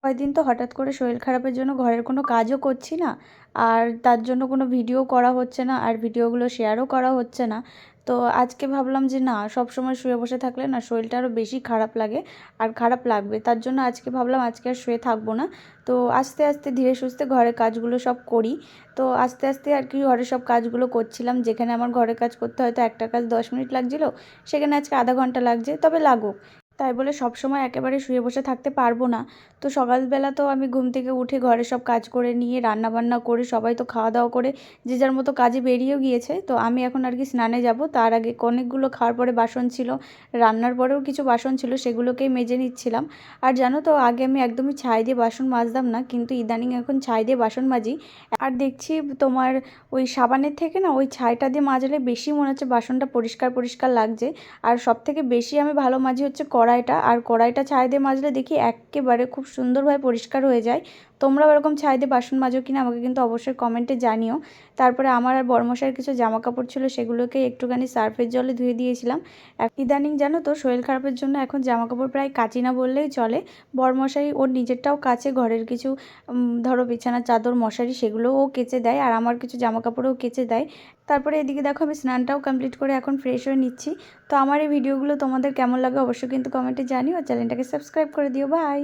কয়েকদিন তো হঠাৎ করে শরীর খারাপের জন্য ঘরের কোনো কাজও করছি না, আর তার জন্য কোনো ভিডিও করা হচ্ছে না, আর ভিডিওগুলো শেয়ারও করা হচ্ছে না। তো আজকে ভাবলাম যে না, সব সময় শুয়ে বসে থাকলে না শরীরটা আরও বেশি খারাপ লাগে আর খারাপ লাগবে। তার জন্য আজকে ভাবলাম আজকে আর শুয়ে থাকবো না। তো আস্তে আস্তে ধীরে সুস্থে ঘরের কাজগুলো সব করি। তো আস্তে আস্তে আর কি ঘরের সব কাজগুলো করছিলাম। যেখানে আমার ঘরের কাজ করতে হয়তো একটা কাজ 10 মিনিট লাগছিলো, সেখানে আজকে আধা ঘন্টা লাগছে, তবে লাগুক। তাই বলে সবসময় একেবারে শুয়ে বসে থাকতে পারবো না। তো সকালবেলা তো আমি ঘুম থেকে উঠে ঘরের সব কাজ করে নিয়ে রান্নাবান্না করে সবাই তো খাওয়া দাওয়া করে যে যার মতো কাজে বেরিয়েও গিয়েছে। তো আমি এখন আর কি স্নানে যাব। তার আগে অনেকগুলো খাওয়ার পরে বাসন ছিল, রান্নার পরেও কিছু বাসন ছিল, সেগুলোকেই মেজে নিচ্ছিলাম। আর জানো তো, আগে আমি একদমই ছাই দিয়ে বাসন মাজতাম না, কিন্তু ইদানিং এখন ছাই দিয়ে বাসন মাজি। আর দেখছি তোমার ওই সাবানের থেকে না ওই ছাইটা দিয়ে মাজলে বেশি মনে হচ্ছে বাসনটা পরিষ্কার পরিষ্কার লাগছে। আর সবথেকে বেশি আমি ভালো মাজি হচ্ছে কড়াইটা, আর কড়াইটা ছাই দিয়ে মাজলে দেখি একেবারে খুব সুন্দরভাবে পরিষ্কার হয়ে যায়। তোমরাও এরকম ছাই দিয়ে বাসন মাজো কিনা আমাকে কিন্তু অবশ্যই কমেন্টে জানিও। তারপরে আমার আর বড়মশাইয়ের কিছু জামা কাপড় ছিল, সেগুলোকে একটুখানি সার্ফের জলে ধুয়ে দিয়েছিলাম। ইদানিং জানো তো, শরীর খারাপের জন্য এখন জামা কাপড় প্রায় কাচি না বললেই চলে। বড়মশাই ওর নিজেরটাও কাচে, ঘরের কিছু ধরো বিছানার চাদর মশারি সেগুলোও ও কেচে দেয়, আর আমার কিছু জামা কাপড়ও কেচে দেয়। তারপরে এদিকে দেখো আমি স্নানটাও কমপ্লিট করে এখন ফ্রেশ হয়ে নিচ্ছি। তো আমার এই ভিডিওগুলো তোমাদের কেমন লাগে অবশ্যই কিন্তু কমেন্টে জানিও, আর চ্যানেলটাকে সাবস্ক্রাইব করে দিও। বাই।